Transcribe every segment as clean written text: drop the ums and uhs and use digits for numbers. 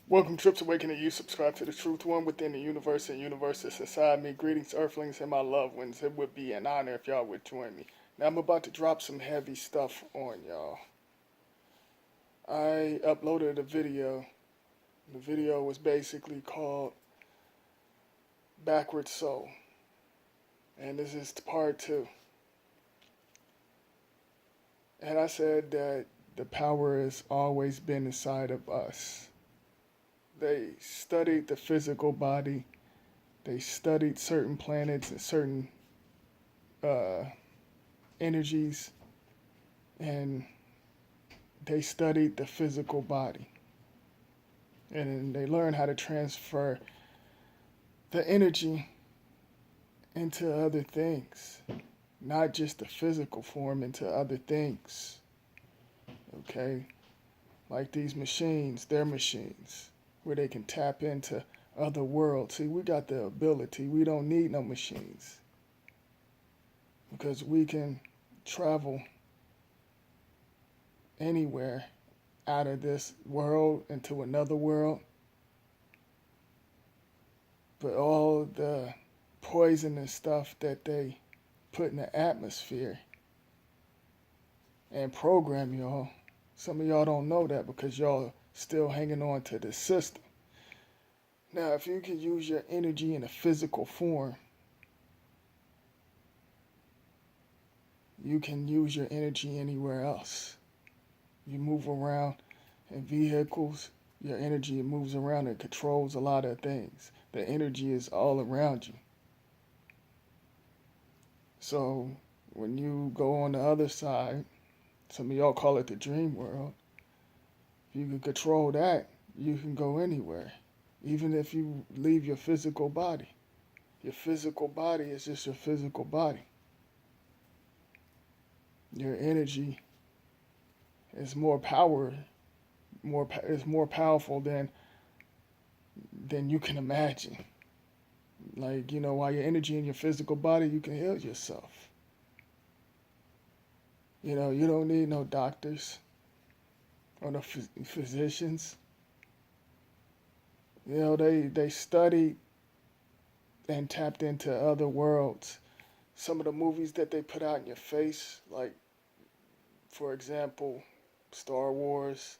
Welcome, Trips Awakening. You subscribe to the truth, one within the universe and universe is inside me. Greetings, earthlings and my loved ones. It would be an honor if y'all would join me. Now, I'm about to drop some heavy stuff on y'all. I uploaded a video. The video was basically called Backward Soul. And this is part two. And I said that the power has always been inside of us. They studied the physical body. They studied certain planets and certain uh, energies, and they studied the physical body. And they learned how to transfer the energy into other things, not just the physical form, into other things. Okay? Like these machines, they're machines where they can tap into other worlds. See, we got the ability. We don't need no machines because we can travel anywhere out of this world into another world. But all the poisonous stuff that they put in the atmosphere and program y'all, some of y'all don't know that because y'all still hanging on to the system. Now, if you can use your energy in a physical form, you can use your energy anywhere else. You move around in vehicles, your energy moves around and controls a lot of things. The energy is all around you. So when you go on the other side, some of y'all call it the dream world, if you can control that, you can go anywhere. Even if you leave your physical body. Your physical body is just your physical body. Your energy is more powerful than you can imagine. Like, while your energy in your physical body, you can heal yourself. You don't need no doctors or no physicians. They studied and tapped into other worlds. Some of the movies that they put out in your face, like, for example, Star Wars,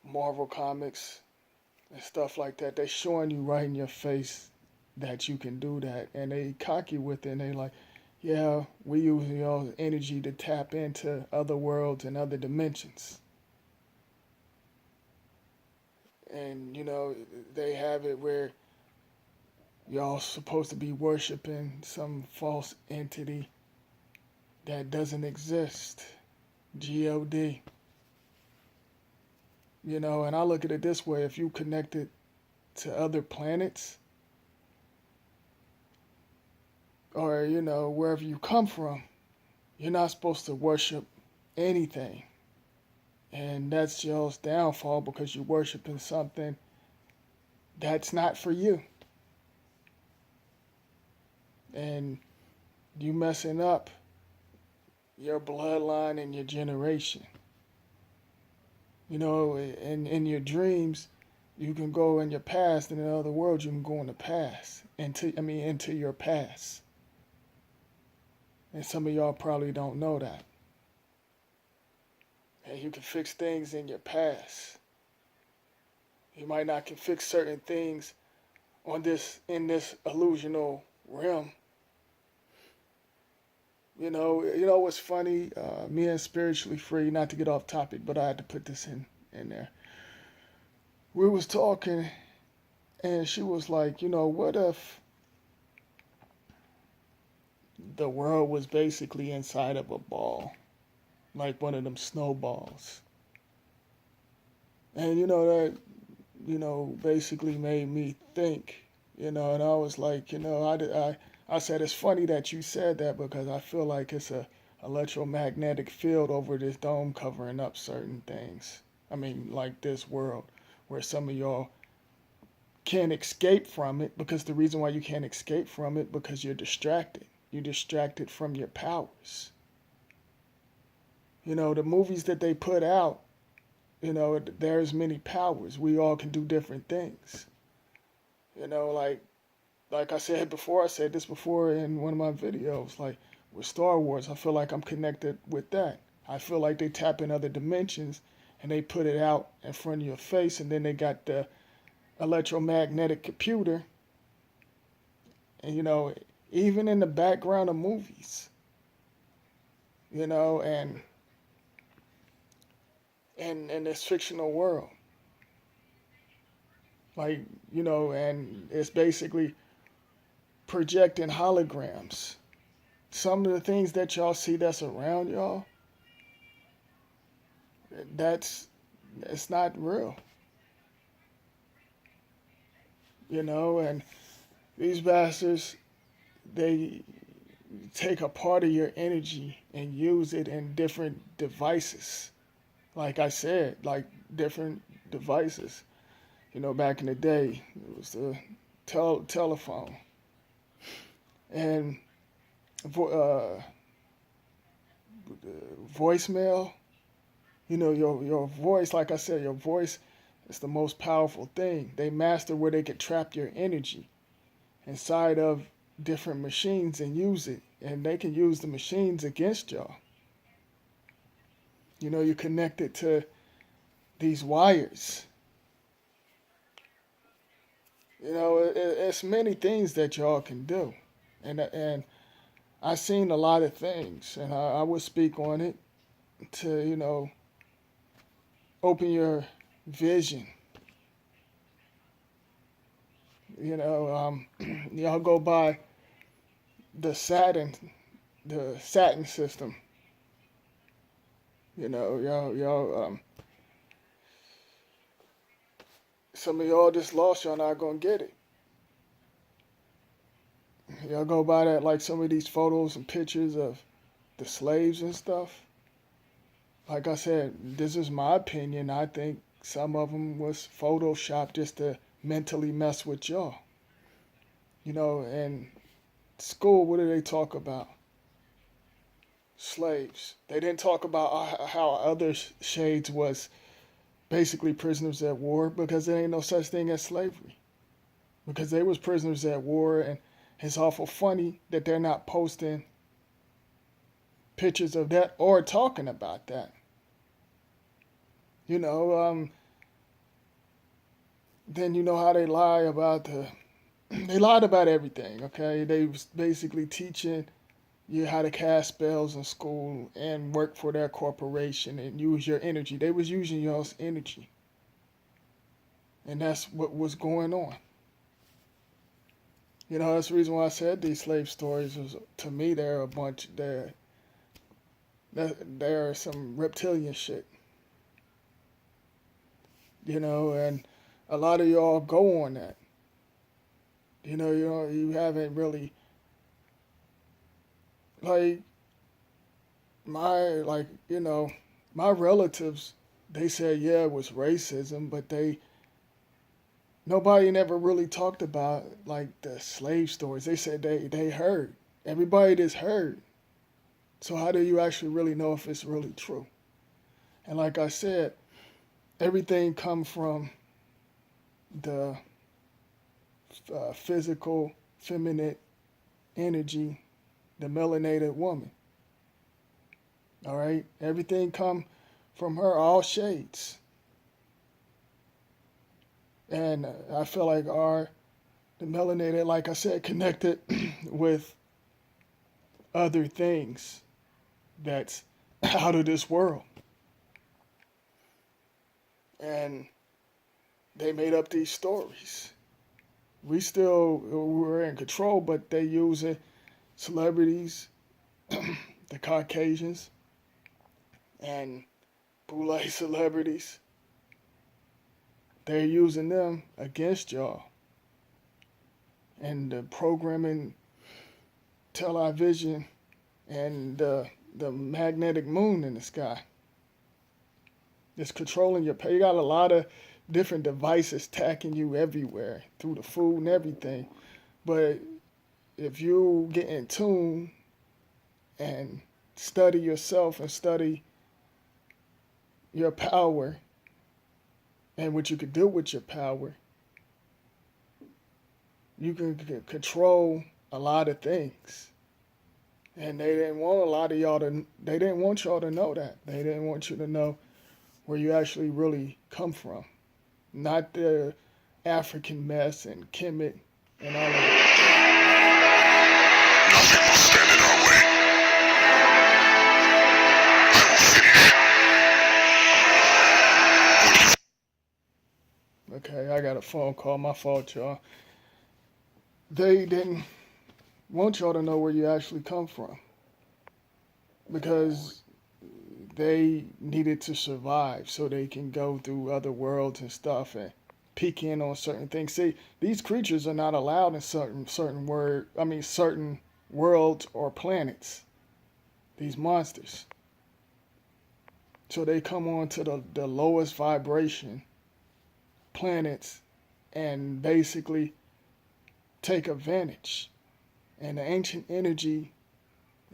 Marvel Comics, and stuff like that, they showing you right in your face that you can do that. And they cocky with it, and they like, yeah, we use y'all's energy to tap into other worlds and other dimensions. And, they have it where y'all supposed to be worshiping some false entity that doesn't exist. God. And I look at it this way: if you connected to other planets, or wherever you come from, you're not supposed to worship anything. And that's y'all's downfall because you're worshiping something that's not for you. And you messing up your bloodline and your generation. In your dreams, you can go in your past, and in other words, you can go in the past, into your past. And some of y'all probably don't know that. And you can fix things in your past. You might not can fix certain things in this illusional realm. What's funny? Me and Spiritually Free, not to get off topic, but I had to put this in there. We was talking, and she was like, what if the world was basically inside of a ball, like one of them snowballs? And that, basically made me think, and I was like, I said, it's funny that you said that because I feel like it's a electromagnetic field over this dome covering up certain things. Like this world, where some of y'all can't escape from it, because the reason why you can't escape from it, because you're distracted. You're distracted from your powers. The movies that they put out, There's many powers. We all can do different things. Like I said before, I said this before in one of my videos, like with Star Wars, I feel like I'm connected with that. I feel like they tap in other dimensions and they put it out in front of your face, and then they got the electromagnetic computer, and even in the background of movies, and in this fictional world, like and it's basically projecting holograms. Some of the things that y'all see that's around y'all, that's it's not real, and these bastards, they take a part of your energy and use it in different devices. Like I said, like different devices. Back in the day, it was the telephone and vo- voicemail. Your voice, like I said, your voice is the most powerful thing. They master where they can trap your energy inside of different machines and use it. And they can use the machines against y'all. You're connected to these wires. It's many things that y'all can do. And I've seen a lot of things, and I would speak on it to, open your vision. Y'all go by the Saturn, system. Some of y'all just lost. Y'all not gonna get it. Y'all go by that, like some of these photos and pictures of the slaves and stuff. Like I said, this is my opinion. I think some of them was photoshopped just to mentally mess with y'all. In school, what do they talk about? Slaves. They didn't talk about how other shades was basically prisoners at war, because there ain't no such thing as slavery. Because they was prisoners at war, and it's awful funny that they're not posting pictures of that or talking about that. Then how they lie about they lied about everything, okay? They was basically teaching you how to cast spells in school and work for their corporation and use your energy. They was using y'all's energy. And that's what was going on. That's the reason why I said these slave stories was, to me, they're some reptilian shit. And a lot of y'all go on that. You haven't really, like, my relatives, they said, yeah, it was racism, but nobody never really talked about, like, the slave stories. They said they heard. Everybody just heard. So how do you actually really know if it's really true? And like I said, everything come from the physical, feminine energy, the melanated woman. All right? Everything come from her, all shades. And I feel like the melanated, like I said, connected with other things that's out of this world. And they made up these stories. We're in control, but they using celebrities, the Caucasians, and Boule celebrities. They're using them against y'all. And the programming, television, and the magnetic moon in the sky. It's controlling your. You got a lot of different devices attacking you everywhere through the food and everything. But if you get in tune and study yourself and study your power And what you could do with your power, you can control a lot of things. And they didn't want a lot of y'all to, they didn't want y'all to know that. They didn't want you to know where you actually really come from. Not the African mess and Kemet and all of that. Nothing will stand in our way. I will finish. Okay, I got a phone call. My fault, y'all. They didn't want y'all to know where you actually come from because they needed to survive so they can go through other worlds and stuff and peek in on certain things. See, these creatures are not allowed in certain worlds or planets. These monsters. So they come on to the lowest vibration planets and basically take advantage. And the ancient energy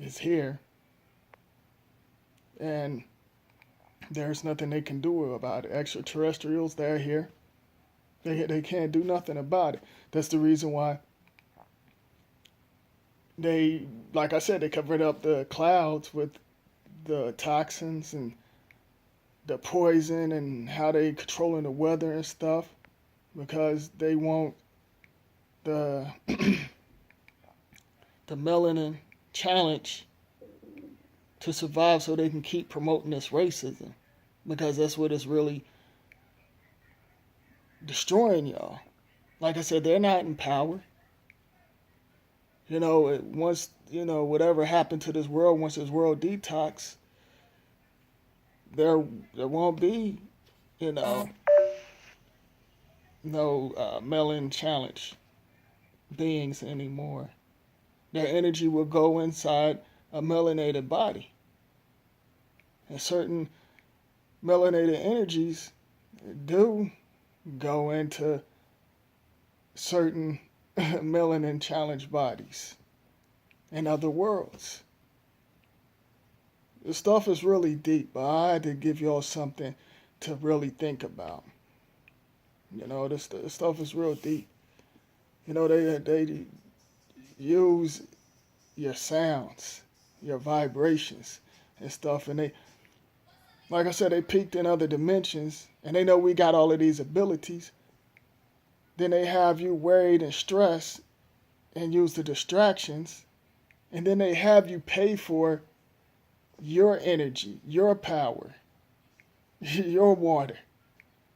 is here. And there's nothing they can do about it. Extraterrestrials, they're here. They can't do nothing about it. That's the reason why they, like I said, they covered up the clouds with the toxins and the poison and how they controlling the weather and stuff because they want the the melanin challenge to survive so they can keep promoting this racism because that's what is really destroying y'all. Like I said, they're not in power. Once, whatever happened to this world, once this world detox, there won't be, no melanin challenge beings anymore. Their energy will go inside a melanated body. And certain melanated energies do go into certain melanin challenged bodies in other worlds. The stuff is really deep, but I had to give y'all something to really think about. This stuff is real deep. They use your sounds, your vibrations and stuff, and they, like I said, they peaked in other dimensions, and they know we got all of these abilities. Then they have you worried and stressed and use the distractions, and then they have you pay for your energy, your power, your water.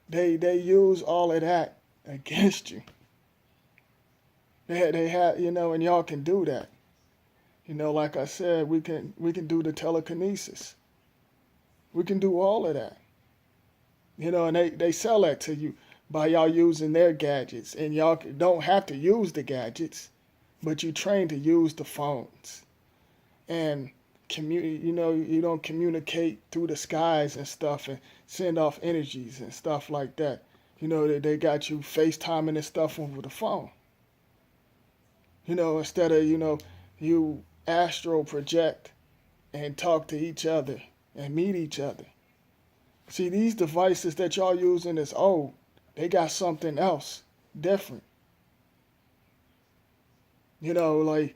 They use all of that against you. They have, and y'all can do that. Like I said, we can do the telekinesis. We can do all of that. And they sell that to you by y'all using their gadgets. And y'all don't have to use the gadgets, but you train to use the phones. And you don't communicate through the skies and stuff and send off energies and stuff like that. They got you FaceTiming and stuff over the phone. Instead of, you astral project and talk to each other and meet each other. See, these devices that y'all using is old. They got something else different. Like,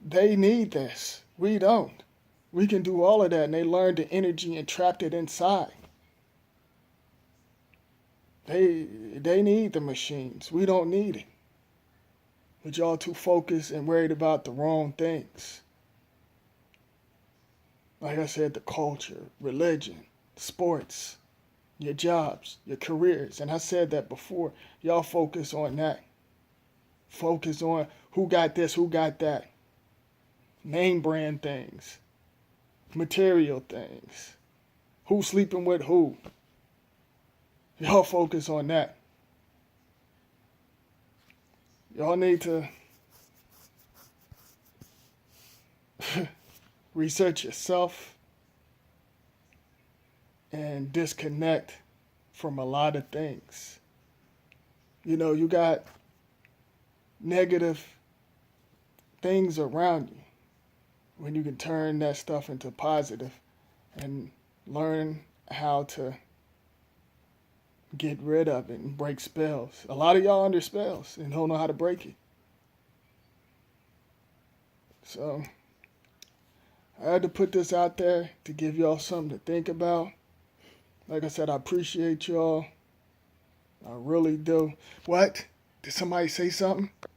they need this. We don't. We can do all of that, and they learned the energy and trapped it inside. They need the machines. We don't need it. But y'all too focused and worried about the wrong things. Like I said, the culture, religion, sports, your jobs, your careers. And I said that before. Y'all focus on that. Focus on who got this, who got that. Name brand things. Material things. Who's sleeping with who. Y'all focus on that. Y'all need to research yourself and disconnect from a lot of things. You got negative things around you when you can turn that stuff into positive and learn how to get rid of it and break spells. A lot of y'all under spells and don't know how to break it. So I had to put this out there to give y'all something to think about. Like I said, I appreciate y'all. I really do. What? Did somebody say something?